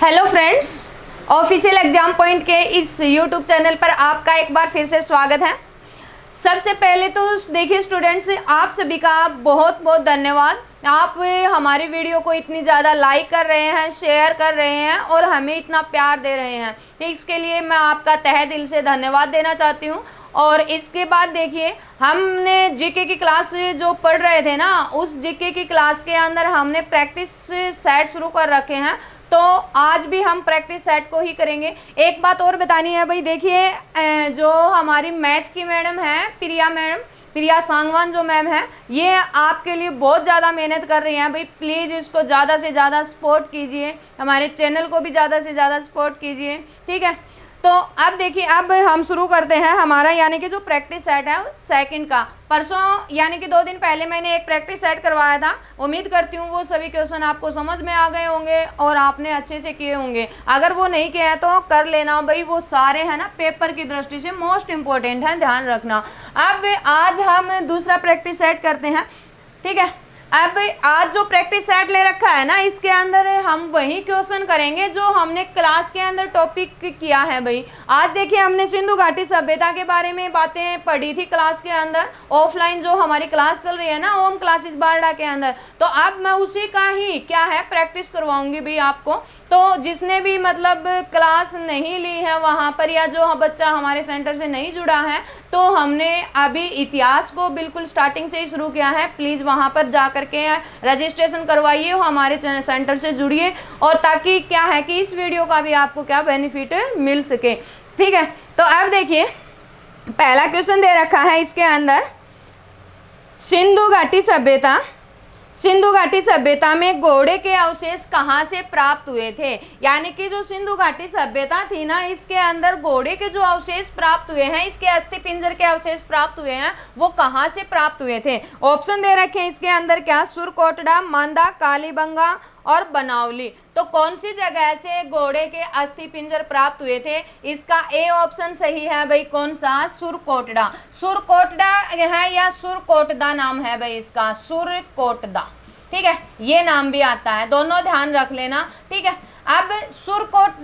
Hello friends, official exam point के इस YouTube channel पर आपका एक बार फिर से स्वागत है। सबसे पहले तो देखिए स्टूडेंट्स, आप सभी का बहुत बहुत धन्यवाद। आप हमारी वीडियो को इतनी ज़्यादा लाइक कर रहे हैं, शेयर कर रहे हैं और हमें इतना प्यार दे रहे हैं, तो इसके लिए मैं आपका तहे दिल से धन्यवाद देना चाहती हूँ। और इसके बाद देखिए, हमने जीके की क्लास जो पढ़ रहे थे ना, उस जीके की क्लास के अंदर हमने प्रैक्टिस सेट शुरू कर रखे हैं, तो आज भी हम प्रैक्टिस सेट को ही करेंगे। एक बात और बतानी है भाई, देखिए जो हमारी मैथ की मैडम है प्रिया सांगवान जो मैम है, ये आपके लिए बहुत ज़्यादा मेहनत कर रही हैं भाई। प्लीज़ इसको ज़्यादा से ज़्यादा सपोर्ट कीजिए, हमारे चैनल को भी ज़्यादा से ज़्यादा सपोर्ट कीजिए, ठीक है। तो अब देखिए, अब हम शुरू करते हैं हमारा यानी कि जो प्रैक्टिस सेट है सेकंड का। परसों यानी कि 2 दिन पहले मैंने एक प्रैक्टिस सेट करवाया था। उम्मीद करती हूँ वो सभी क्वेश्चन आपको समझ में आ गए होंगे और आपने अच्छे से किए होंगे। अगर वो नहीं किए हैं तो कर लेना भाई, वो सारे है ना पेपर की दृष्टि से मोस्ट इम्पोर्टेंट है, ध्यान रखना। अब आज हम दूसरा प्रैक्टिस सेट करते हैं, ठीक है। अब आज जो प्रैक्टिस सेट ले रखा है ना, इसके अंदर हम वही क्वेश्चन करेंगे जो हमने क्लास के अंदर टॉपिक किया है भाई। आज देखिए, हमने सिंधु घाटी सभ्यता के बारे में बातें पढ़ी थी क्लास के अंदर, ऑफलाइन जो हमारी क्लास चल रही है ना ओम क्लासेस बारडा के अंदर। तो अब मैं उसी का ही क्या है प्रैक्टिस करवाऊंगी भाई आपको। तो जिसने भी मतलब क्लास नहीं ली है वहाँ पर, या जो बच्चा हमारे सेंटर से नहीं जुड़ा है, तो हमने अभी इतिहास को बिल्कुल स्टार्टिंग से ही शुरू किया है। प्लीज़ वहाँ पर जा करके रजिस्ट्रेशन करवाइए, हमारे सेंटर से जुड़िए, और ताकि क्या है कि इस वीडियो का भी आपको क्या बेनिफिट मिल सके, ठीक है। तो अब देखिए, पहला क्वेश्चन दे रखा है इसके अंदर, सिंधु घाटी सभ्यता में घोड़े के अवशेष कहाँ से प्राप्त हुए थे। यानी कि जो सिंधु घाटी सभ्यता थी ना, इसके अंदर घोड़े के जो अवशेष प्राप्त हुए हैं, इसके अस्थि पिंजर के अवशेष प्राप्त हुए हैं, वो कहाँ से प्राप्त हुए थे। ऑप्शन दे रखे हैं इसके अंदर, क्या सुरकोटड़ा, मांदा, कालीबंगा और बनावली। तो कौन सी जगह से घोड़े के अस्थि पिंजर प्राप्त हुए थे? इसका ए ऑप्शन सही है भाई। कौन सा? सुरकोटड़ा। सुरकोटड़ा है या सुरकोटदा नाम है भाई इसका, सुरकोटदा, ठीक है। ये नाम भी आता है, दोनों ध्यान रख लेना, ठीक है। अब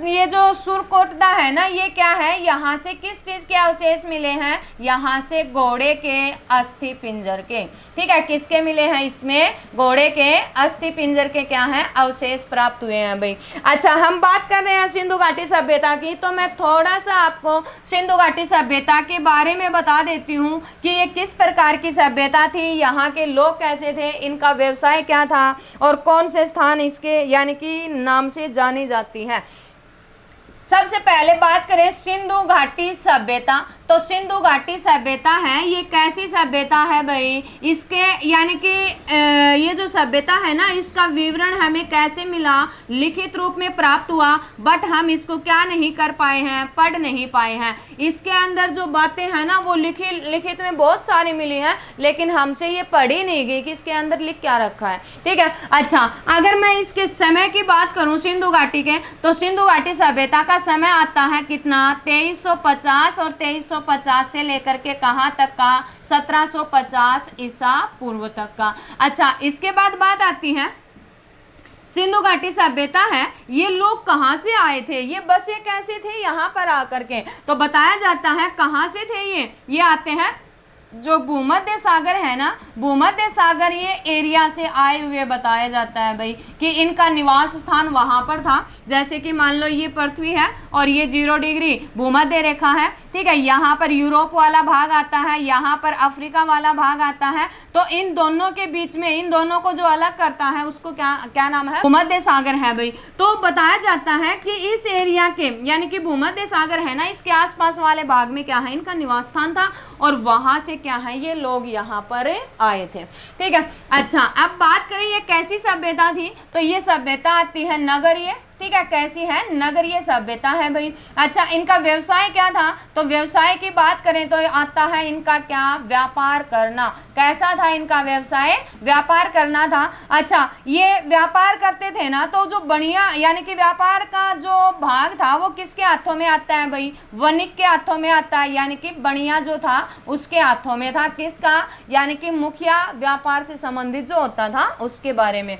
ये जो सुरकोटदा है ना, ये क्या है, यहाँ से किस चीज के अवशेष मिले हैं? यहाँ से घोड़े के अस्थि पिंजर के, ठीक है। किसके मिले हैं? इसमें घोड़े के अस्थि पिंजर के क्या है अवशेष प्राप्त हुए हैं भाई। अच्छा, हम बात कर रहे हैं सिंधु घाटी सभ्यता की, तो मैं थोड़ा सा आपको सिंधु घाटी सभ्यता के बारे में बता देती हूँ कि ये किस प्रकार की सभ्यता थी, यहाँ के लोग कैसे थे, इनका व्यवसाय क्या था और कौन से स्थान इसके यानी कि नाम से जानी जाती है। सबसे पहले बात करें सिंधु घाटी सभ्यता, तो सिंधु घाटी सभ्यता है, ये कैसी सभ्यता है भाई? इसके यानी कि ये जो सभ्यता है ना, इसका विवरण हमें कैसे मिला? लिखित रूप में प्राप्त हुआ, बट हम इसको क्या नहीं कर पाए हैं, पढ़ नहीं पाए हैं। इसके अंदर जो बातें हैं ना, वो लिखित में बहुत सारी मिली हैं, लेकिन हमसे ये पढ़ी नहीं गई कि इसके अंदर लिख क्या रखा है, ठीक है। अच्छा, अगर मैं इसके समय की बात करूं सिंधु घाटी के, तो सिंधु घाटी सभ्यता का समय आता है कितना? 2350 और 2350 से लेकर के कहाँ तक का? 1750 ईसा पूर्व तक का। अच्छा, इसके बाद बात आती है सिंधु घाटी सभ्यता है, ये लोग कहाँ से आए थे, ये बसे कैसे थे यहाँ पर आकर के? तो बताया जाता है कहाँ से थे ये आते हैं जो भूमध्य सागर है ना, भूमध्य सागर ये एरिया से आए हुए बताया जाता है भाई, कि इनका निवास स्थान वहाँ पर था। जैसे कि मान लो ये पृथ्वी है और ये 0 डिग्री भूमध्य रेखा है, ठीक है। यहाँ पर यूरोप वाला भाग आता है, यहाँ पर अफ्रीका वाला भाग आता है, तो इन दोनों के बीच में, इन दोनों को जो अलग करता है उसको क्या नाम है? भूमध्य सागर है भाई। तो बताया जाता है कि इस एरिया के यानी कि भूमध्य सागर है ना, इसके आसपास वाले भाग में क्या है, इनका निवास स्थान था, और वहां से क्या है, ये लोग यहाँ पर आए थे, ठीक है। अच्छा, अब बात करें ये कैसी सभ्यता थी, तो ये सभ्यता आती है नगरीय, ठीक है। कैसी है? नगरीय सभ्यता है भाई। अच्छा, इनका व्यवसाय क्या था? तो व्यवसाय की बात करें तो आता है इनका क्या? व्यापार करना। कैसा था इनका व्यवसाय? व्यापार करना था। अच्छा, ये व्यापार करते थे ना, तो जो बढ़िया यानी कि व्यापार का जो भाग था वो किसके हाथों में आता है भाई? वणिक के हाथों में आता है, यानी कि बढ़िया जो था उसके हाथों में था। किसका? यानी कि मुखिया, व्यापार से संबंधित जो होता था उसके बारे में।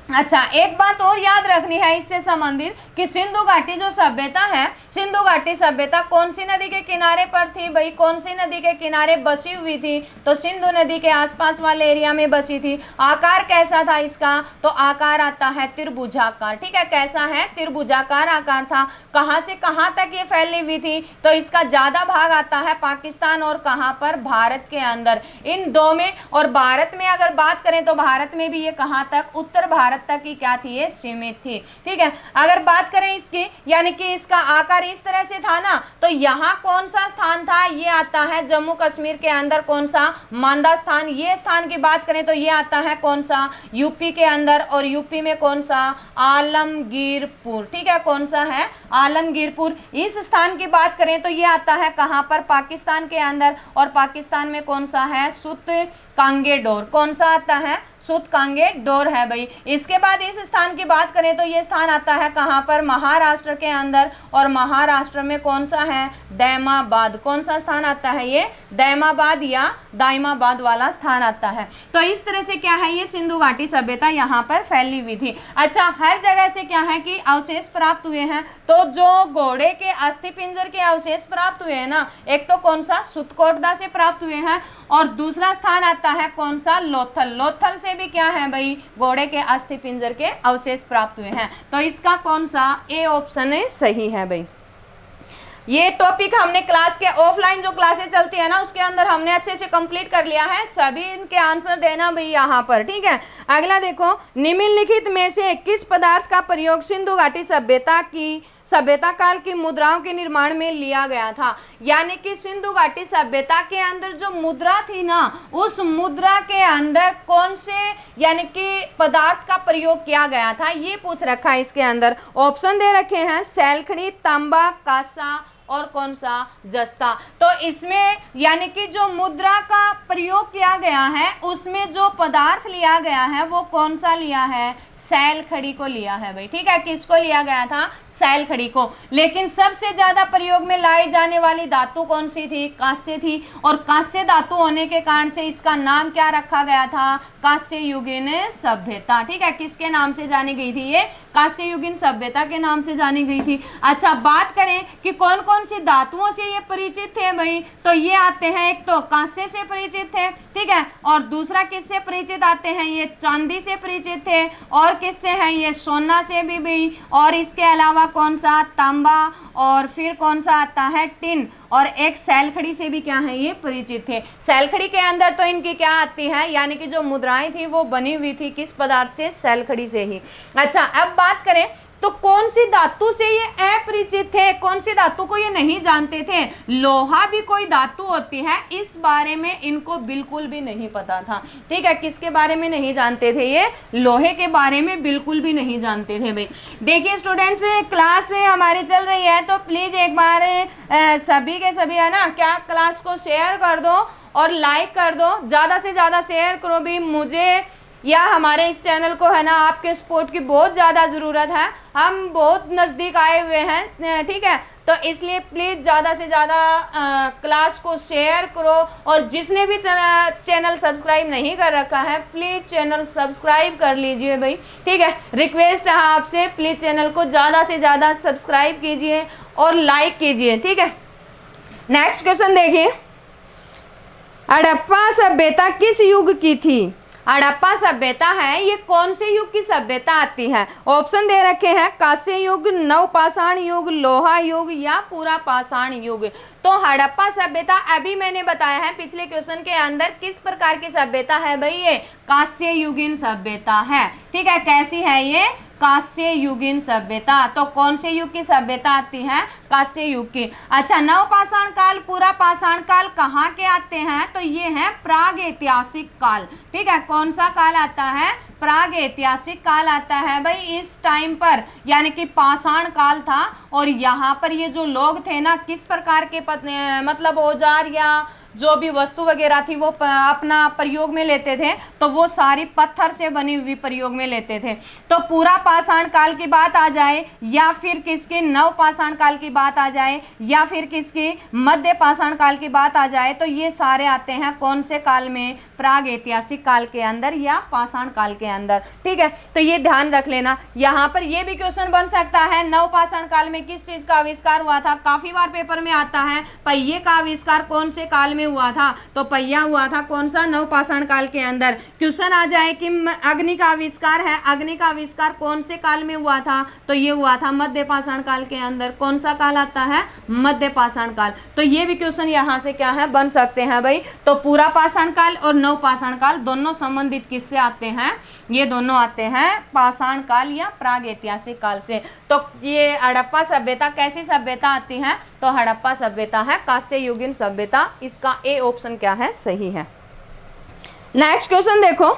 अच्छा, एक बात और याद रखनी है इससे संबंधित कि सिंधु घाटी जो सभ्यता है, सिंधु घाटी सभ्यता कौन सी नदी के किनारे पर थी भाई, कौन सी नदी के किनारे बसी हुई थी, तो सिंधु नदी के आसपास वाले एरिया में बसी थी। आकार कैसा था इसका, तो आकार आता है त्रिभुजाकार। ठीक है, कैसा है, त्रिभुजाकार आकार था। कहां से कहां तक ये फैली हुई थी, तो इसका ज्यादा भाग आता है पाकिस्तान और कहां पर, भारत के अंदर, इन दो में। और भारत में अगर बात करें तो भारत में भी ये कहां तक, उत्तर भारत तक ही क्या थी, ये सीमित थी। ठीक है, अगर बात करें इसकी, यानी कि इसका आकार इस तरह से था ना, तो यहाँ कौन सा स्थान था, ये आता है जम्मू कश्मीर के अंदर, कौन सा, मांदा स्थान। ये स्थान की बात करें तो ये आता है कौन सा, यूपी के अंदर, और यूपी में कौन सा, आलमगीरपुर। ठीक है, कौन सा है, आलमगीरपुर। इस स्थान की बात करें तो ये आता है कहां पर, पाकिस्तान के अंदर, और पाकिस्तान में कौन सा है, सुत कांगेडोर। कौन सा आता है, सुत कांगेडोर है भाई। इसके बाद इस स्थान की बात करें तो ये स्थान आता है कहां पर, महाराष्ट्र के अंदर, और महाराष्ट्र में कौन सा है, दैमाबाद। कौन सा स्थान आता है, ये दैमाबाद या दाइमाबाद वाला स्थान आता है। तो इस तरह से क्या है, ये सिंधु घाटी सभ्यता यहाँ पर फैली हुई थी। अच्छा, हर जगह से क्या है कि अवशेष प्राप्त हुए हैं, तो जो घोड़े के अस्थि पिंजर के अवशेष प्राप्त हुए हैं ना, एक तो कौन सा, सुतकोटदा से प्राप्त हुए हैं, और दूसरा स्थान आता है कौन सा, लोथल। लोथल से भी क्या है भाई, घोड़े के अस्थि पिंजर के अवशेष प्राप्त हुए हैं। तो इसका कौन सा, ए ऑप्शन है सही है भाई। ये टॉपिक हमने क्लास के ऑफलाइन जो क्लासेस चलती है ना, उसके अंदर हमने अच्छे से कंप्लीट कर लिया है। सभी इनके आंसर देना भाई यहाँ पर। ठीक है, अगला देखो, निम्नलिखित में से किस पदार्थ का प्रयोग सिंधु घाटी सभ्यता काल की मुद्राओं के निर्माण में लिया गया था। यानी कि सिंधु घाटी सभ्यता के अंदर जो मुद्रा थी ना, उस मुद्रा के अंदर कौन से यानी कि पदार्थ का प्रयोग किया गया था, ये पूछ रखा है इसके अंदर। ऑप्शन दे रखे हैं, सैलखड़ी, तांबा, कांसा और कौन सा, जस्ता। तो इसमें यानी कि जो मुद्रा का प्रयोग किया गया है, उसमें जो पदार्थ लिया गया है वो कौन सा लिया है, सैलखड़ी को लिया है भाई। ठीक है, किसको लिया गया था, सैलखड़ी को। लेकिन सबसे ज्यादा प्रयोग में लाई जाने वाली धातु कौन सी थी, कांस्य थी। और कांस्य धातु होने के कारण से इसका नाम क्या रखा गया था, कांस्य युगीन सभ्यता। ठीक है, किसके नाम से जानी गई थी, ये कांस्य युगीन सभ्यता के नाम से जानी गई थी। अच्छा, बात करें कि कौन कौन सी धातुओं से ये परिचित थे भाई, तो ये आते हैं, एक तो कांस्य से परिचित थे, ठीक है, और दूसरा किससे परिचित आते हैं, ये चांदी से परिचित थे, और किससे है, ये सोना से भी, और इसके अलावा कौन सा, तांबा, और फिर कौन सा आता है, टिन, और एक सैलखड़ी से भी क्या है, ये परिचित थे। सैलखड़ी के अंदर तो इनकी क्या आती है, यानी कि जो मुद्राएं थी वो बनी हुई थी किस पदार्थ से, सैलखड़ी से ही। अच्छा, अब बात करें तो कौन सी धातु से ये अपरिचित थे, कौन सी धातु को ये नहीं जानते थे। लोहा भी कोई धातु होती है, इस बारे में इनको बिल्कुल भी नहीं पता था। ठीक है, किसके बारे में नहीं जानते थे, ये लोहे के बारे में बिल्कुल भी नहीं जानते थे भाई। देखिए स्टूडेंट्स, क्लास हमारी चल रही है, तो प्लीज एक बार सभी के सभी है ना, क्या क्लास को शेयर कर दो और लाइक कर दो, ज्यादा से ज्यादा शेयर करो भी। मुझे या हमारे इस चैनल को है ना, आपके सपोर्ट की बहुत ज़्यादा ज़रूरत है। हम बहुत नज़दीक आए हुए हैं, ठीक है, तो इसलिए प्लीज़ ज़्यादा से ज़्यादा क्लास को शेयर करो। और जिसने भी चैनल सब्सक्राइब नहीं कर रखा है, प्लीज़ चैनल सब्सक्राइब कर लीजिए भाई। ठीक है, रिक्वेस्ट है आपसे, प्लीज़ चैनल को ज़्यादा से ज़्यादा सब्सक्राइब कीजिए और लाइक कीजिए। ठीक है, नेक्स्ट क्वेश्चन देखिए, हड़प्पा सभ्यता किस युग की थी। हड़प्पा सभ्यता है, ये कौन से युग की सभ्यता आती है। ऑप्शन दे रखे हैं, कांस्य युग, नवपाषाण युग, लोहा युग या पूरा पाषाण युग। तो हड़प्पा सभ्यता अभी मैंने बताया है पिछले क्वेश्चन के अंदर, किस प्रकार की सभ्यता है भाई, ये कांस्य युगीन सभ्यता है। ठीक है, कैसी है ये, कांस्य युगीन सभ्यता। तो कौन से युग की सभ्यता आती है, कांस्य युग की। अच्छा, नवपाषाण काल, पूरा पाषाण काल कहाँ के आते हैं, तो ये है प्राग ऐतिहासिक काल। ठीक है, कौन सा काल आता है, प्राग ऐतिहासिक काल आता है भाई। इस टाइम पर यानी कि पाषाण काल था, और यहाँ पर ये जो लोग थे ना, किस प्रकार के मतलब औजार या जो भी वस्तु वगैरह थी वो अपना प्रयोग में लेते थे, तो वो सारी पत्थर से बनी हुई प्रयोग में लेते थे। तो पूरा पाषाण काल की बात आ जाए या फिर किसकी नव पाषाण काल की बात आ जाए या फिर किसकी मध्य पाषाण काल की बात आ जाए, तो ये सारे आते हैं कौन से काल में, प्राग ऐतिहासिक काल के अंदर या पाषाण काल के अंदर। ठीक है, तो ये ध्यान रख लेना। यहाँ पर ये भी क्वेश्चन बन सकता है, नव पाषाण काल में किस चीज का आविष्कार हुआ था। काफी बार पेपर में आता है पहिए का आविष्कार कौन से काल में हुआ था, तो पहिया हुआ था कौन सा, नव पाषाण काल के अंदर। क्वेश्चन आ जाए कि अग्नि का आविष्कार है, अग्नि का आविष्कार कौन से काल में हुआ था, तो ये हुआ था मध्य पाषाण काल के अंदर। कौन सा काल आता है, मध्य पाषाण काल। तो ये भी क्वेश्चन यहाँ से क्या है, बन सकते हैं भाई। तो पूरा पाषाण काल और नव पाषाण काल दोनों संबंधित किससे आते हैं, ये दोनों आते हैं पाषाण काल या प्राग ऐतिहासिक काल से। तो ये हड़प्पा सभ्यता कैसी सभ्यता आती है, तो हड़प्पा सभ्यता है कांस्य युगीन सभ्यता। इसका ए ऑप्शन क्या है, सही है। नेक्स्ट क्वेश्चन देखो,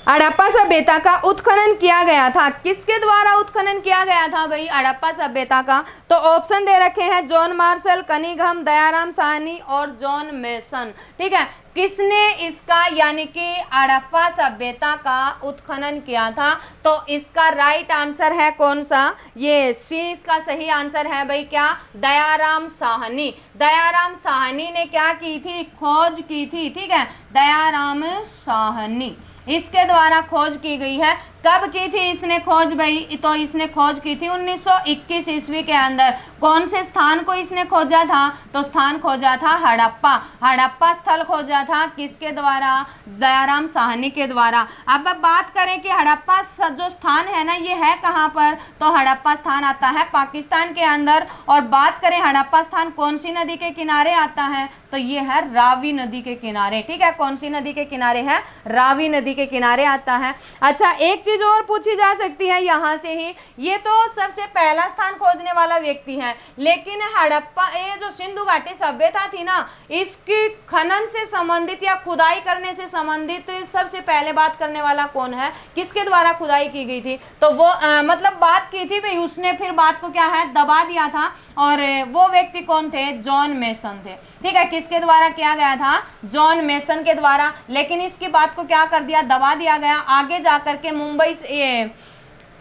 हड़प्पा सभ्यता का उत्खनन किया गया था, किसके द्वारा उत्खनन किया गया था भाई हड़प्पा सभ्यता का, तो ऑप्शन दे रखे हैं John Marshall, Cunningham, Dayaram Sahni और जॉन मेसन। ठीक है, किसने इसका यानी कि हड़प्पा सभ्यता का उत्खनन किया था, तो इसका राइट आंसर है कौन सा, ये सी इसका सही आंसर है भाई, क्या, दयाराम साहनी। दयाराम साहनी ने क्या की थी, खोज की थी। ठीक है, दयाराम साहनी इसके द्वारा खोज की गई है। कब की थी इसने खोज भाई, तो इसने खोज की थी 1921 ईस्वी के अंदर। कौन से स्थान को इसने खोजा था, तो स्थान खोजा था हड़प्पा। हड़प्पा स्थल खोजा था किसके द्वारा, दयाराम साहनी के द्वारा। अब बात करें कि हड़प्पा जो स्थान है ना, ये है कहाँ पर, तो हड़प्पा स्थान आता है पाकिस्तान के अंदर। और बात करें हड़प्पा स्थान कौन सी नदी के किनारे आता है, तो ये है रावी नदी के किनारे। ठीक है, कौन सी नदी के किनारे है, रावी नदी के किनारे आता है। अच्छा, एक चीज और पूछी जा सकती है यहाँ से ही, ये तो सबसे पहला स्थान खोजने वाला व्यक्ति है, लेकिन हड़प्पा ये जो सिंधु घाटी सभ्यता थी ना, इसकी खनन से संबंधित या खुदाई करने से संबंधित सबसे पहले बात करने वाला कौन है, किसके द्वारा खुदाई की गई थी, तो वो मतलब बात की थी भाई, उसने फिर बात को क्या है दबा दिया था। और वो व्यक्ति कौन थे, जॉन मेसन थे। ठीक है, किसके द्वारा किया गया था, जॉन मेसन के द्वारा। लेकिन इसकी बात को क्या कर दिया, दबा दिया गया। आगे जाकर के मुंबई से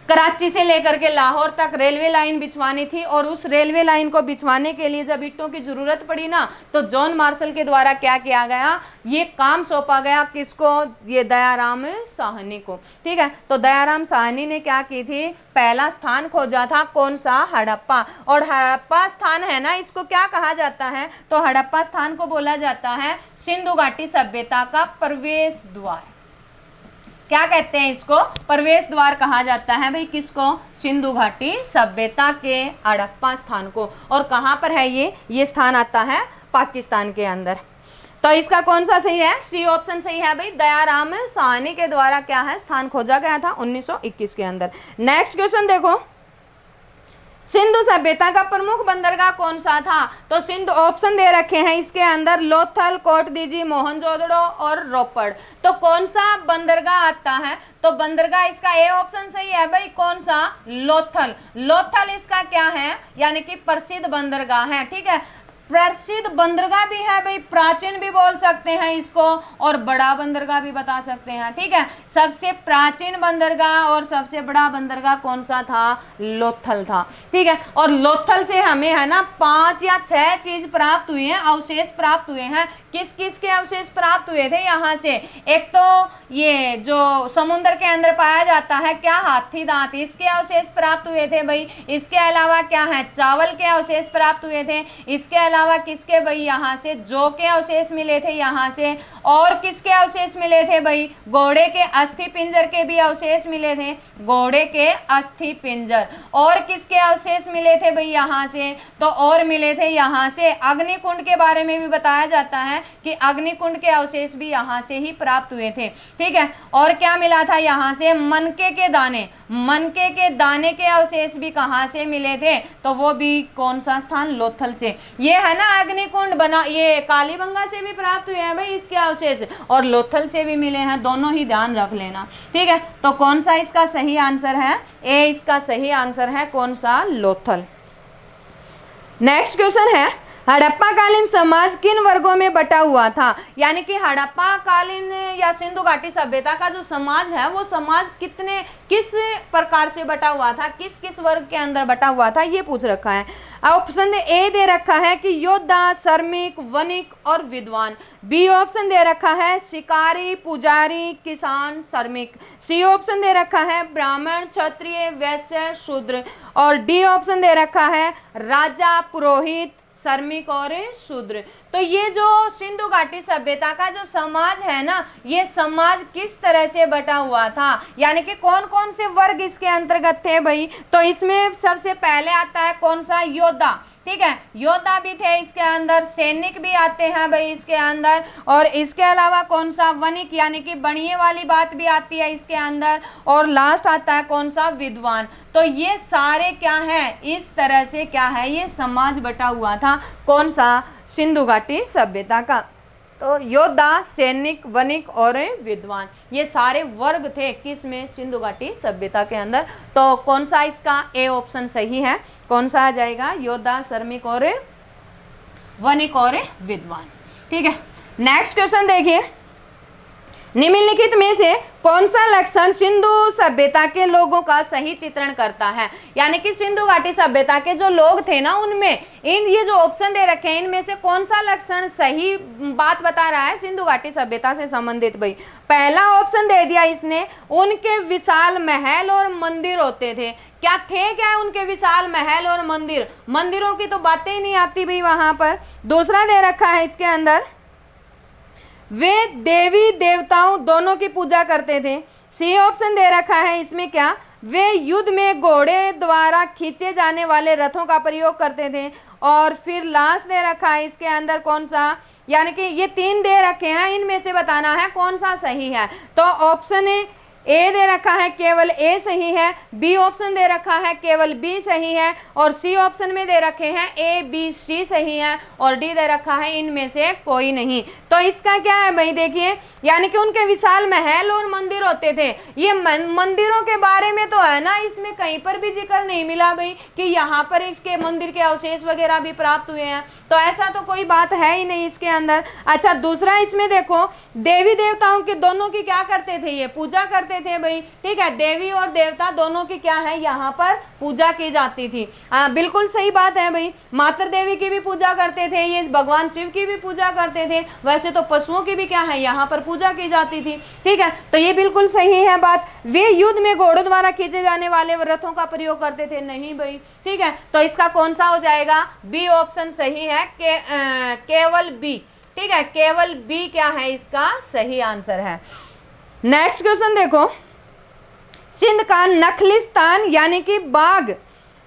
कराची से लेकर के लाहौर तक रेलवे लाइन बिछवानी थी, और उस रेलवे लाइन को बिछवाने के लिए जब ईंटों की जरूरत पड़ी ना, तो जॉन मार्शल के द्वारा क्या किया गया, ये काम सौंपा गया किसको, ये दयाराम साहनी को। ठीक है, तो दयाराम साहनी ने क्या की थी, पहला स्थान खोजा था कौन सा, हड़प्पा। और हड़प्पा स्थान है ना, इसको क्या कहा जाता है, तो हड़प्पा स्थान को बोला जाता है सिंधु घाटी सभ्यता का प्रवेश द्वार। क्या कहते हैं इसको, प्रवेश द्वार कहा जाता है भाई, किसको, सिंधु घाटी सभ्यता के हड़प्पा स्थान को। और कहाँ पर है ये स्थान आता है पाकिस्तान के अंदर। तो इसका कौन सा सही है, सी ऑप्शन सही है भाई, दयाराम साहनी के द्वारा क्या है, स्थान खोजा गया था 1921 के अंदर। नेक्स्ट क्वेश्चन देखो, सिंधु सभ्यता का प्रमुख बंदरगाह कौन सा था, तो सिंधु ऑप्शन दे रखे हैं इसके अंदर, लोथल, कोटदीजी, मोहनजोदड़ो और रोपड़। तो कौन सा बंदरगाह आता है, तो बंदरगाह इसका ए ऑप्शन सही है भाई, कौन सा, लोथल। लोथल इसका क्या है, यानी कि प्रसिद्ध बंदरगाह है। ठीक है, प्रसिद्ध बंदरगाह भी है भाई, प्राचीन भी बोल सकते हैं इसको, और बड़ा बंदरगाह भी बता सकते हैं। ठीक है, सबसे प्राचीन बंदरगाह और सबसे बड़ा बंदरगाह कौन सा था, लोथल था। ठीक है, और लोथल से हमें है ना 5 या 6 चीज प्राप्त हुई हैं, अवशेष प्राप्त हुए हैं। किस किस के अवशेष प्राप्त हुए थे यहाँ से, एक तो ये जो समुद्र के अंदर पाया जाता है क्या, हाथी दांत, इसके अवशेष प्राप्त हुए थे भाई। इसके अलावा क्या है, चावल के अवशेष प्राप्त हुए थे। इसके अलावा किसके भाई, यहाँ से जौ के अवशेष मिले थे यहाँ से। और किसके अवशेष मिले थे भाई, घोड़े के अस्थि पिंजर के भी अवशेष मिले थे, घोड़े के अस्थि पिंजर। और किसके अवशेष मिले थे भाई यहाँ से, तो और मिले थे यहाँ से अग्निकुंड के बारे में भी बताया जाता है कि अग्निकुंड के अवशेष भी यहाँ से ही प्राप्त हुए थे। ठीक है, और क्या मिला था यहाँ से, मनके के दाने, मनके के दाने के अवशेष भी कहाँ से मिले थे, तो वो भी कौन सा स्थान, लोथल से। ये है ना अग्निकुंड बना, ये कालीबंगा से भी प्राप्त हुए हैं भाई इसके अवशेष, और लोथल से भी मिले हैं, दोनों ही ध्यान रख लेना। ठीक है, तो कौन सा इसका सही आंसर है, ए इसका सही आंसर है कौन सा, लोथल। नेक्स्ट क्वेश्चन है, हड़प्पा कालीन समाज किन वर्गों में बटा हुआ था, यानी कि हड़प्पा कालीन या सिंधु घाटी सभ्यता का जो समाज है वो समाज किस प्रकार से बटा हुआ था, किस किस वर्ग के अंदर बटा हुआ था, ये पूछ रखा है। ऑप्शन ए दे रखा है कि योद्धा, श्रमिक, वणिक और विद्वान। बी ऑप्शन दे रखा है शिकारी, पुजारी, किसान, श्रमिक। सी ऑप्शन दे रखा है ब्राह्मण, क्षत्रिय, वैश्य, शूद्र। और डी ऑप्शन दे रखा है राजा, पुरोहित, श्रमिक और शूद्र। तो ये जो सिंधु घाटी सभ्यता का जो समाज है ना, ये समाज किस तरह से बटा हुआ था, यानी कि कौन कौन से वर्ग इसके अंतर्गत थे भाई। तो इसमें सबसे पहले आता है कौन सा, योद्धा। ठीक है, योद्धा भी थे इसके अंदर, सैनिक भी आते हैं भाई इसके अंदर, और इसके अलावा कौन सा, वणिक, यानी कि बनिए वाली बात भी आती है इसके अंदर, और लास्ट आता है कौन सा, विद्वान। तो ये सारे क्या है, इस तरह से क्या है, ये समाज बटा हुआ था कौन सा, सिंधु घाटी सभ्यता का। तो योद्धा, सैनिक, वणिक और विद्वान, ये सारे वर्ग थे किस में, सिंधु घाटी सभ्यता के अंदर। तो कौन सा इसका ए ऑप्शन सही है, कौन सा आ जाएगा, योद्धा, श्रमिक और वणिक और विद्वान। ठीक है, नेक्स्ट क्वेश्चन देखिए, निम्नलिखित में से कौन सा लक्षण सिंधु सभ्यता के लोगों का सही चित्रण करता है, यानी कि सिंधु घाटी सभ्यता के जो लोग थे ना उनमें ये जो ऑप्शन दे रखे हैं इनमें से कौन सा लक्षण सही बात बता रहा है सिंधु घाटी सभ्यता से संबंधित भाई। पहला ऑप्शन दे दिया इसने, उनके विशाल महल और मंदिर होते थे। क्या थे, क्या उनके विशाल महल और मंदिर, मंदिरों की तो बातें ही नहीं आती भाई वहां पर। दूसरा दे रखा है इसके अंदर, वे देवी देवताओं दोनों की पूजा करते थे। सी ऑप्शन दे रखा है इसमें क्या, वे युद्ध में घोड़े द्वारा खींचे जाने वाले रथों का प्रयोग करते थे। और फिर लास्ट दे रखा है इसके अंदर कौन सा, यानी कि ये तीन दे रखे हैं, इनमें से बताना है कौन सा सही है। तो ऑप्शन ए दे रखा है केवल ए सही है, बी ऑप्शन दे रखा है केवल बी सही है, और सी ऑप्शन में दे रखे हैं ए, बी, सी सही है, और डी दे रखा है इनमें से कोई नहीं। तो इसका क्या है भाई, देखिए, यानी कि उनके विशाल महल और मंदिर होते थे। ये मंदिरों के बारे में तो है ना, इसमें कहीं पर भी जिक्र नहीं मिला भाई कि यहाँ पर इसके मंदिर के अवशेष वगैरह भी प्राप्त हुए हैं, तो ऐसा तो कोई बात है ही नहीं इसके अंदर। अच्छा, दूसरा इसमें देखो, देवी देवताओं की दोनों की क्या करते थे, ये पूजा करते थे भाई। ठीक है, देवी और देवता दोनों की क्या है, यहाँ पर पूजा की जाती थी। बिल्कुल सही बात है भाई, मातृ देवी की भी पूजा करते थे, ये भगवान शिव की भी पूजा करते थे। वैसे तो पशुओं की भी क्या है, यहाँ पर पूजा की जाती थी। ठीक है, तो ये बिल्कुल सही है बात। वे युद्ध में घोड़ों द्वारा खींचे जाने वाले रथों का प्रयोग करते थे, नहीं भाई। ठीक है, तो इसका कौन सा हो जाएगा, बी ऑप्शन सही है, केवल बी। ठीक है, केवल बी क्या है इसका सही आंसर है। नेक्स्ट क्वेश्चन देखो, सिंध का नखलिस्तान यानी कि बाग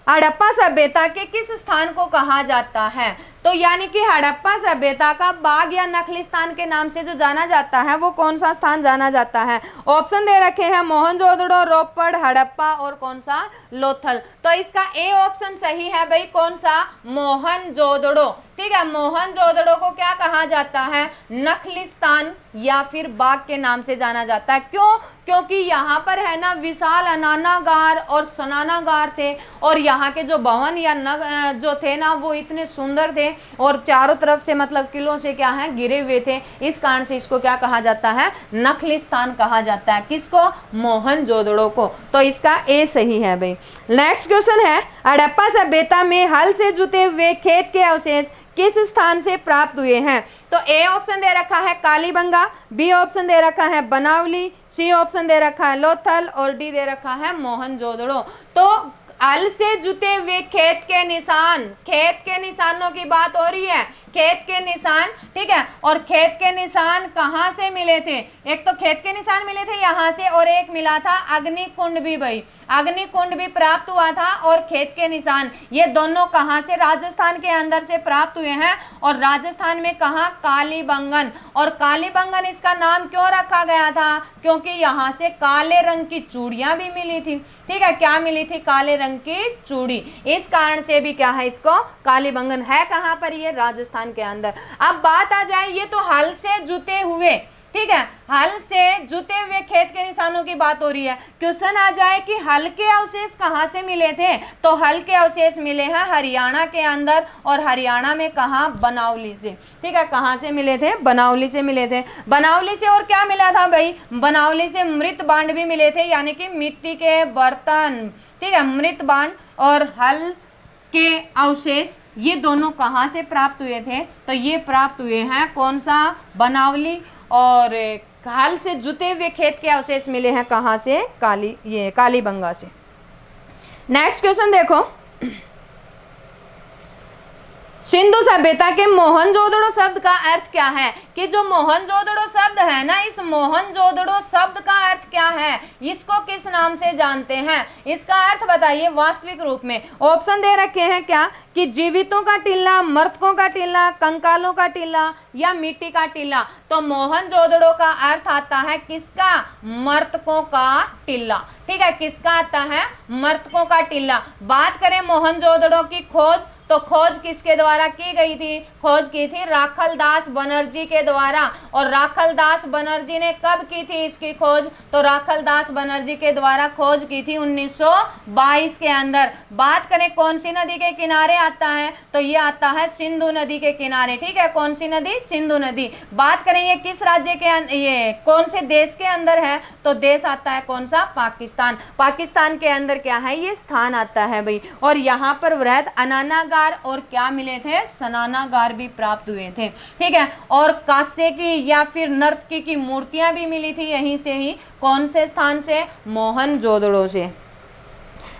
हड़प्पा सभ्यता के किस स्थान को कहा जाता है। तो यानी कि हड़प्पा सभ्यता का बाग या नखलिस्तान के नाम से जो जाना जाता है वो कौन सा स्थान जाना जाता है। ऑप्शन दे रखे हैं मोहनजोदड़ो, रोपड़, हड़प्पा और कौन सा, लोथल। तो इसका ए ऑप्शन सही है भाई, कौन सा, मोहनजोदड़ो। ठीक है, मोहनजोदड़ो को क्या कहा जाता है, नखलिस्तान या फिर बाग के नाम से जाना जाता है। क्यों, क्योंकि यहाँ पर है ना विशाल अनानागार और सनानागार थे, और यहाँ के जो भवन या नग जो थे ना वो इतने सुंदर थे, और चारों तरफ से मतलब किलों से क्या है गिरे हुए थे। इस कारण से इसको क्या कहा जाता है, नखलिस्तान कहा जाता है। किसको, मोहनजोदड़ो को। तो इसका ए सही है भाई। नेक्स्ट क्वेश्चन है, हड़प्पा सभ्यता में हल से जुते हुए खेत के अवशेष किस स्थान से प्राप्त हुए हैं। तो ए ऑप्शन दे रखा है कालीबंगा, बी ऑप्शन दे रखा है बनावली, सी ऑप्शन दे रखा है लोथल, और डी दे रखा है मोहनजोदड़ो। तो हल से जुते हुए खेत के निशान, खेत के निशानों की बात हो रही है, खेत के निशान। ठीक है, और खेत के निशान कहाँ से मिले थे, एक तो खेत के निशान मिले थे यहाँ से, और एक मिला था अग्निकुंड भी भाई, अग्निकुंड भी प्राप्त हुआ था, और खेत के निशान ये दोनों कहाँ से, राजस्थान के अंदर से प्राप्त हुए हैं। और राजस्थान में कहाँ, कालीबंगन। और कालीबंगन इसका नाम क्यों रखा गया था, क्योंकि यहाँ से काले रंग की चूड़ियां भी मिली थी। ठीक है, क्या मिली थी, काले रंग की चूड़ी। इस कारण से भी क्या है इसको कालीबंगन है कहाँ पर, ये राजस्थान के अंदर। अब बात आ जाए, ये तो हल से जुते हुए, ठीक है, हल से जुते हुए खेत के निशानों की बात हो रही है। क्वेश्चन आ जाए कि हल के अवशेष कहाँ से मिले थे, तो हल के अवशेष मिले हैं हरियाणा के अंदर, और हरियाणा में कहाँ, बनावली से। ठीक है, कहाँ से मिले थे, बनावली से मिले थे। बनावली से और क्या मिला था भाई, बनावली से मृत बांड भी मिले थे, यानी कि मिट्टी के बर्तन। ठीक है, मृत बांड और हल के अवशेष ये दोनों कहाँ से प्राप्त हुए थे, तो ये प्राप्त हुए हैं कौन सा, बनावली। और हल से जुते हुए खेत के अवशेष मिले हैं कहाँ से, कालीबंगा से। नेक्स्ट क्वेश्चन देखो, सिंधु सभ्यता के मोहनजोदड़ो शब्द का अर्थ क्या है, कि जो मोहनजोदड़ो शब्द है ना, इस मोहनजोदड़ो शब्द का अर्थ क्या है, इसको किस नाम से जानते हैं, इसका अर्थ बताइए वास्तविक रूप में। ऑप्शन दे रखे हैं क्या, कि जीवितों का टिल्ला, मृतकों का टिल्ला, कंकालों का टिल्ला या मिट्टी का टिल्ला। तो मोहनजोदड़ो का अर्थ आता है किसका, मृतकों का टिल्ला। ठीक है, किसका आता है, मृतकों का टिल्ला। बात करें मोहनजोदड़ो की खोज, तो खोज किसके द्वारा की गई थी, खोज की थी राखलदास बनर्जी के द्वारा। और राखलदास बनर्जी ने कब की थी इसकी खोज, तो राखलदास बनर्जी के द्वारा खोज की थी 1922 के अंदर। बात करें कौन सी नदी के किनारे आता है, तो ये आता है सिंधु नदी के किनारे। ठीक है, कौन सी नदी, सिंधु नदी। बात करें ये किस राज्य के, ये कौन से देश के अंदर है, तो देश आता है कौन सा, पाकिस्तान। पाकिस्तान के अंदर क्या है, ये स्थान आता है भाई। और यहाँ पर वृहद अनानागार और क्या मिले थे, स्नानागार भी प्राप्त हुए थे। ठीक है, और कांस्य की या फिर नर्तकी की मूर्तियां भी मिली थी यहीं से ही, कौन से स्थान से, मोहनजोदड़ो से।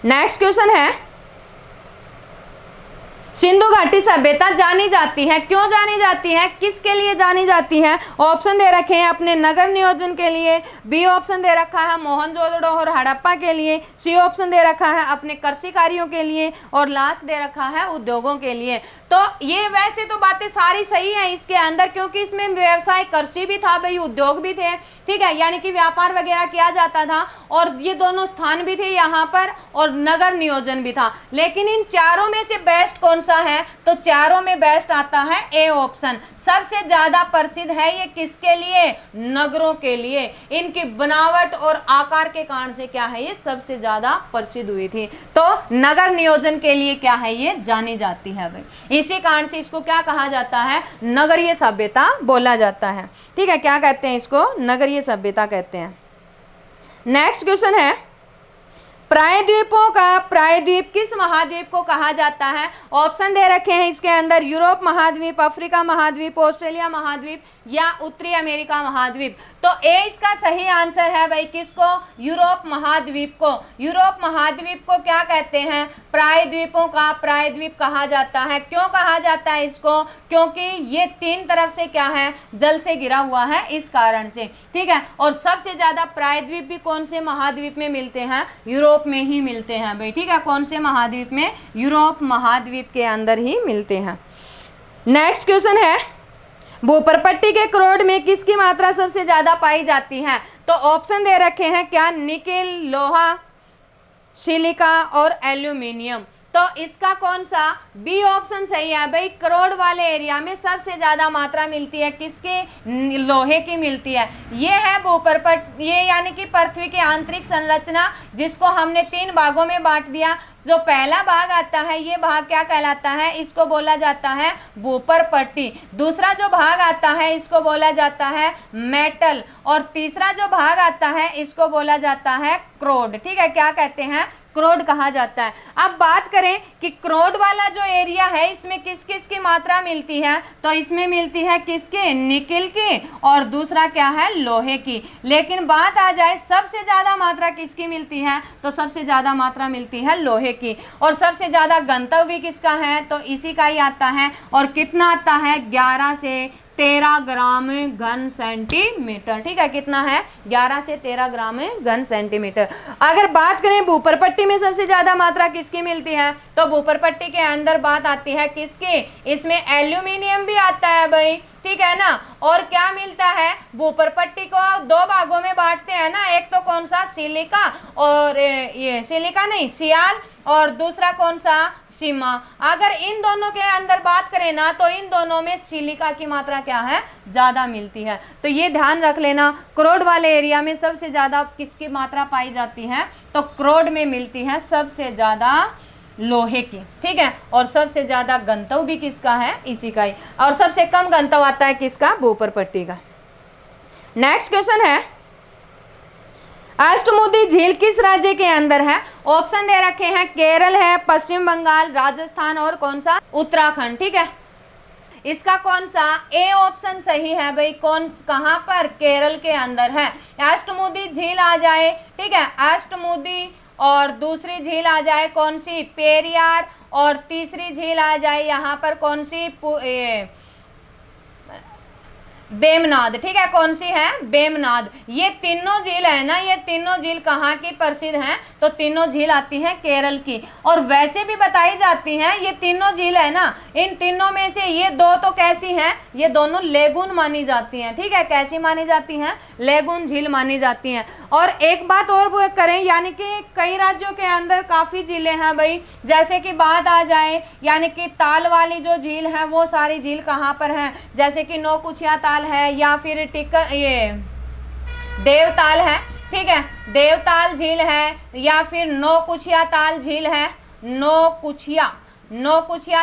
नेक्स्ट क्वेश्चन है, सिंधु घाटी सभ्यता जानी जाती है, क्यों जानी जाती है, किसके लिए जानी जाती है। ऑप्शन दे रखे हैं अपने नगर नियोजन के लिए, बी ऑप्शन दे रखा है मोहनजोदड़ो और हड़प्पा के लिए, सी ऑप्शन दे रखा है अपने कृषि कार्यों के लिए, और लास्ट दे रखा है उद्योगों के लिए। तो ये वैसे तो बातें सारी सही हैं इसके अंदर, क्योंकि इसमें व्यवसाय, कृषि भी था भाई, उद्योग भी थे। ठीक है, यानी कि व्यापार वगैरह किया जाता था, और ये दोनों स्थान भी थे यहाँ पर, और नगर नियोजन भी था। लेकिन इन चारों में से बेस्ट कौन सा है, तो चारों में बेस्ट आता है ए ऑप्शन। सबसे ज्यादा प्रसिद्ध है ये किसके लिए, नगरों के लिए। इनकी बनावट और आकार के कारण से क्या है, ये सबसे ज्यादा प्रसिद्ध हुई थी। तो नगर नियोजन के लिए क्या है, ये जानी जाती है भाई। इसी कारण से इसको क्या कहा जाता है, नगरीय सभ्यता बोला जाता है। ठीक है, क्या कहते हैं इसको, नगरीय सभ्यता कहते हैं। नेक्स्ट क्वेश्चन है, प्रायद्वीपों का, प्रायद्वीप किस महाद्वीप को कहा जाता है। ऑप्शन दे रखे हैं इसके अंदर, यूरोप महाद्वीप, अफ्रीका महाद्वीप, ऑस्ट्रेलिया महाद्वीप या उत्तरी अमेरिका महाद्वीप। तो ए इसका सही आंसर है भाई, किसको, यूरोप महाद्वीप को। यूरोप महाद्वीप को क्या कहते हैं, प्रायद्वीपों का प्रायद्वीप कहा जाता है। क्यों कहा जाता है इसको, क्योंकि ये तीन तरफ से क्या है, जल से घिरा हुआ है, इस कारण से। ठीक है, और सबसे ज्यादा प्रायद्वीप भी कौन से महाद्वीप में मिलते हैं, यूरोप में ही मिलते हैं भाई। ठीक है, कौन से महाद्वीप में, यूरोप महाद्वीप के अंदर ही मिलते हैं। नेक्स्ट क्वेश्चन है, भूपरपट्टी के क्रोड में किसकी मात्रा सबसे ज्यादा पाई जाती है। तो ऑप्शन दे रखे हैं क्या, निकेल, लोहा, सिलिका और एल्यूमिनियम। तो इसका कौन सा, बी ऑप्शन सही है भाई। करोड़ वाले एरिया में सबसे ज्यादा मात्रा मिलती है किसकी, लोहे की मिलती है। ये है भूपरपट, ये यानी कि पृथ्वी की आंतरिक संरचना, जिसको हमने तीन भागों में बांट दिया। जो पहला भाग आता है, ये भाग क्या कहलाता है, इसको बोला जाता है भूपरपट्टी। दूसरा जो भाग आता है, इसको बोला जाता है मेटल। और तीसरा जो भाग आता है, इसको बोला जाता है क्रोड। ठीक है, क्या कहते हैं, क्रोड कहा जाता है। अब बात करें कि क्रोड वाला जो एरिया है, इसमें किस किस की मात्रा मिलती है, तो इसमें मिलती है किसके, निकिल की, और दूसरा क्या है, लोहे की। लेकिन बात आ जाए सबसे ज्यादा मात्रा किसकी मिलती है, तो सबसे ज्यादा मात्रा मिलती है लोहे की। और सबसे ज्यादा घनत्व भी किसका है, तो इसी का ही आता है। और कितना आता है, 11 से 13 ग्राम घन सेंटीमीटर। ठीक है, कितना है, 11 से 13 ग्राम घन सेंटीमीटर। अगर बात करें भूपरपट्टी में सबसे ज्यादा मात्रा किसकी मिलती है, तो भूपरपट्टी के अंदर बात आती है किसकी, इसमें एल्यूमिनियम भी आता है भाई। ठीक है ना। और क्या मिलता है, ऊपर पट्टी को दो भागों में बांटते हैं ना, एक तो कौन सा, सिलिका, और ये सिलिका नहीं, सियाल, और दूसरा कौन सा, सीमा। अगर इन दोनों के अंदर बात करें ना तो इन दोनों में सिलिका की मात्रा क्या है, ज्यादा मिलती है। तो ये ध्यान रख लेना, क्रोड वाले एरिया में सबसे ज्यादा किसकी मात्रा पाई जाती है, तो क्रोड में मिलती है सबसे ज्यादा लोहे की, ठीक है। और सबसे ज्यादा गंतव्य भी किसका है, इसी का ही। और सबसे कम गंतव्य आता है किसका, ऊपर पट्टी का। नेक्स्ट क्वेश्चन है, अष्टमुदी झील किस राज्य के अंदर है। ऑप्शन दे रखे हैं, केरल है, पश्चिम बंगाल, राजस्थान और कौन सा, उत्तराखंड, ठीक है। इसका कौन सा, ए ऑप्शन सही है भाई। कौन, कहां पर, केरल के अंदर है। अष्टमुदी झील आ जाए, ठीक है, अष्टमुदी, और दूसरी झील आ जाए कौन सी, पेरियार, और तीसरी झील आ जाए यहाँ पर कौन सी, बेमनाद, ठीक है। कौन सी है, बेमनाद। ये तीनों झील है ना, ये तीनों झील कहाँ की प्रसिद्ध हैं, तो तीनों झील आती हैं केरल की। और वैसे भी बताई जाती हैं, ये तीनों झील है ना, इन तीनों में से ये दो तो कैसी हैं, ये दोनों लेगून मानी जाती हैं, ठीक है। कैसी मानी जाती हैं, लेगून झील मानी जाती हैं। और एक बात और वो करें, यानी कि कई राज्यों के अंदर काफ़ी झीलें हैं भाई। जैसे कि बात आ जाए, यानी कि ताल वाली जो झील है वो सारी झील कहाँ पर हैं, जैसे कि नौकुचिया ताल है, या फिर ये देवताल है, ठीक है, देवताल झील है, या फिर नौकुचिया ताल झील है, नौकुचिया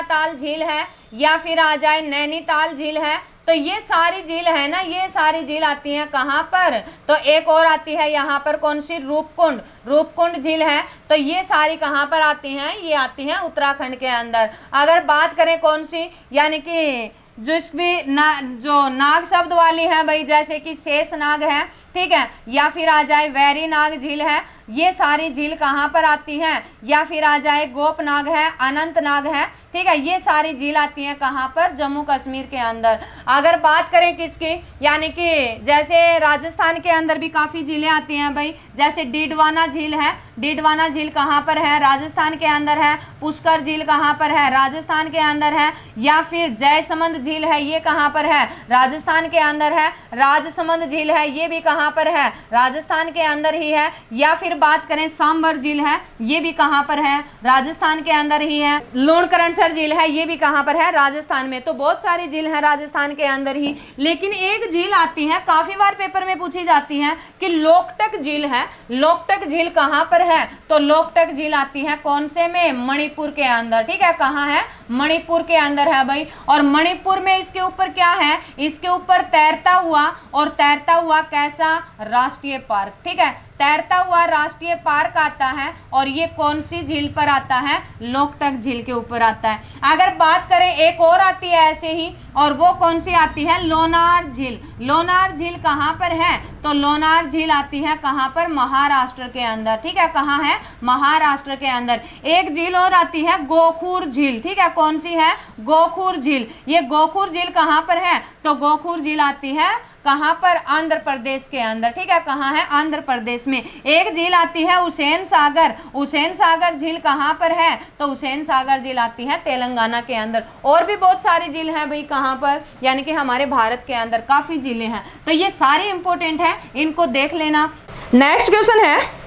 ताल झील है, या फिर आ जाए नैनीताल झील है। तो ये सारी झील है ना, ये सारी झील आती हैं कहाँ पर, तो एक और आती है यहाँ पर कौन सी, रूपकुंड झील है। तो ये सारी कहाँ पर आती हैं, ये आती हैं उत्तराखंड के अंदर। अगर बात करें कौन सी, यानी कि जो नाग शब्द वाली है भाई, जैसे कि शेष नाग है, ठीक है, या फिर आ जाए वैरी नाग झील है, ये सारी झील कहाँ पर आती हैं, या फिर आ जाए गोपनाग है, अनंतनाग है, ठीक है, ये सारी झील आती हैं कहाँ पर, जम्मू कश्मीर के अंदर। अगर बात करें किसकी, यानी कि जैसे राजस्थान के अंदर भी काफ़ी झीलें आती हैं भाई, जैसे डीडवाना झील है, डीडवाना झील कहाँ पर है, राजस्थान के अंदर है। पुष्कर झील कहाँ पर है, राजस्थान के अंदर है। या फिर जयसमंद झील है, ये कहाँ पर है, राजस्थान के अंदर है। राजसमंद झील है, ये भी कहाँ पर है, राजस्थान के अंदर ही है। या फिर बात करें सांबर झील है, ये भी कहाँ पर है, राजस्थान के अंदर ही है। लूणकरणसर झील है, ये भी कहाँ पर है, राजस्थान में। तो बहुत सारी झील है राजस्थान के अंदर ही। लेकिन एक झील आती है, काफी बार पेपर में पूछी जाती है, कि लोकटक झील है। लोकटक झील कहाँ पर है, तो लोकटक झील आती है कौन से में, मणिपुर के अंदर, ठीक है। कहाँ है, मणिपुर के अंदर है भाई। और मणिपुर में इसके ऊपर क्या है, इसके ऊपर तैरता हुआ, और तैरता हुआ कैसा, राष्ट्रीय पार्क, ठीक है, तैरता हुआ राष्ट्रीय पार्क आता है। और ये कौन सी झील पर आता है, लोकटक झील के ऊपर आता है। अगर बात करें एक और आती है ऐसे ही, और वो कौन सी आती है, लोनार झील। लोनार झील कहाँ पर है, तो लोनार झील आती है कहाँ पर, महाराष्ट्र के अंदर, ठीक है। कहाँ है, महाराष्ट्र के अंदर। एक झील और आती है गोखूर झील, ठीक है। कौन सी है, गोखूर झील। ये गोखूर झील कहाँ पर है, तो गोखूर झील आती है कहाँ पर, आंध्र प्रदेश के अंदर, ठीक है। कहाँ है, आंध्र प्रदेश में। एक झील आती है हुसैन सागर। हुसैन सागर झील कहाँ पर है, तो हुसैन सागर झील आती है तेलंगाना के अंदर। और भी बहुत सारी झील है भाई, कहाँ पर, यानी कि हमारे भारत के अंदर काफी झीलें हैं। तो ये सारी इंपॉर्टेंट है, इनको देख लेना। नेक्स्ट क्वेश्चन है,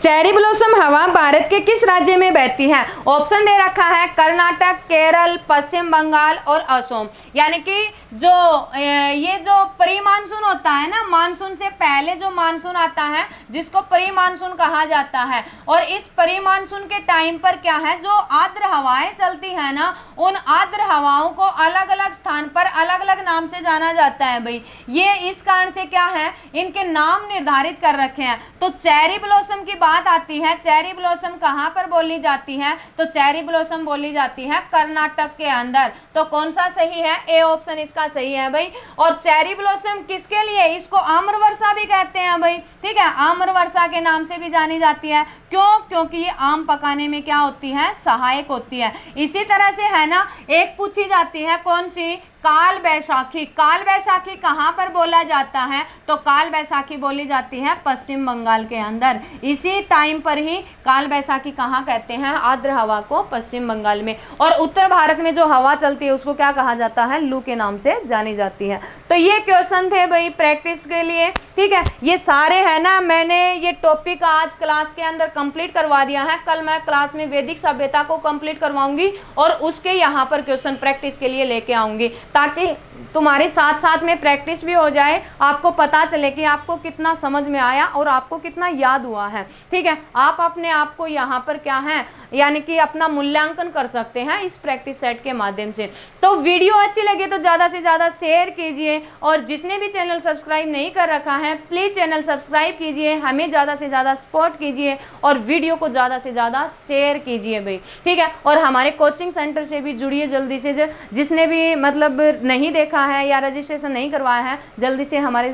चेरी ब्लॉसम हवा भारत के किस राज्य में बहती है। ऑप्शन दे रखा है, कर्नाटक, केरल, पश्चिम बंगाल और असम। यानी कि जो ये जो प्री मानसून होता है ना, मानसून से पहले जो मानसून आता है, जिसको प्री मानसून कहा जाता है। और इस प्री मानसून के टाइम पर क्या है, जो आर्द्र हवाएं चलती है ना, उन आर्द्र हवाओं को अलग अलग स्थान पर अलग अलग नाम से जाना जाता है भाई। ये इस कारण से क्या है, इनके नाम निर्धारित कर रखे हैं। तो चेरी ब्लॉसम की बात आती है, चेरी ब्लॉसम कहाँ पर बोली जाती है, तो चेरी ब्लॉसम बोली जाती है कर्नाटक के अंदर। तो कौन सा सही है, ए ऑप्शन इसका सही है भाई। और चेरी ब्लॉसम किसके लिए, इसको आम्र वर्षा भी कहते हैं भाई, ठीक है। आम्र वर्षा के नाम से भी जानी जाती है। क्यों, क्योंकि ये आम पकाने में क्या होती है, सहायक होती है। इसी तरह से है ना, एक पूछी जाती है कौन सी, काल बैसाखी, काल बैसाखी कहाँ पर बोला जाता है? तो काल बैसाखी बोली जाती है पश्चिम बंगाल के अंदर। इसी टाइम पर ही काल बैसाखी कहाँ कहते हैं? आर्द्र हवा को पश्चिम बंगाल में। और उत्तर भारत में जो हवा चलती है उसको क्या कहा जाता है? लू के नाम से जानी जाती है। तो ये क्वेश्चन थे भाई प्रैक्टिस के लिए, ठीक है। ये सारे है ना, मैंने ये टॉपिक आज क्लास के अंदर कंप्लीट करवा दिया है। कल मैं क्लास में वैदिक सभ्यता को कंप्लीट करवाऊंगी और उसके यहाँ पर क्वेश्चन प्रैक्टिस के लिए लेके आऊंगी, ताकि तुम्हारे साथ साथ में प्रैक्टिस भी हो जाए, आपको पता चले कि आपको कितना समझ में आया और आपको कितना याद हुआ है, ठीक है। आप अपने आप को यहाँ पर क्या है, यानी कि अपना मूल्यांकन कर सकते हैं इस प्रैक्टिस सेट के माध्यम से। तो वीडियो अच्छी लगे तो ज़्यादा से ज़्यादा शेयर कीजिए, और जिसने भी चैनल सब्सक्राइब नहीं कर रखा है प्लीज़ चैनल सब्सक्राइब कीजिए, हमें ज़्यादा से ज़्यादा सपोर्ट कीजिए और वीडियो को ज़्यादा से ज़्यादा शेयर कीजिए भाई, ठीक है। और हमारे कोचिंग सेंटर से भी जुड़िए जल्दी से, जिसने भी मतलब नहीं देखा है या रजिस्ट्रेशन नहीं करवाया है, जल्दी से हमारे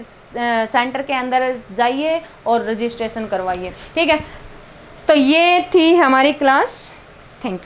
सेंटर के अंदर जाइए और रजिस्ट्रेशन करवाइए, ठीक है। तो ये थी हमारी क्लास। Thank you.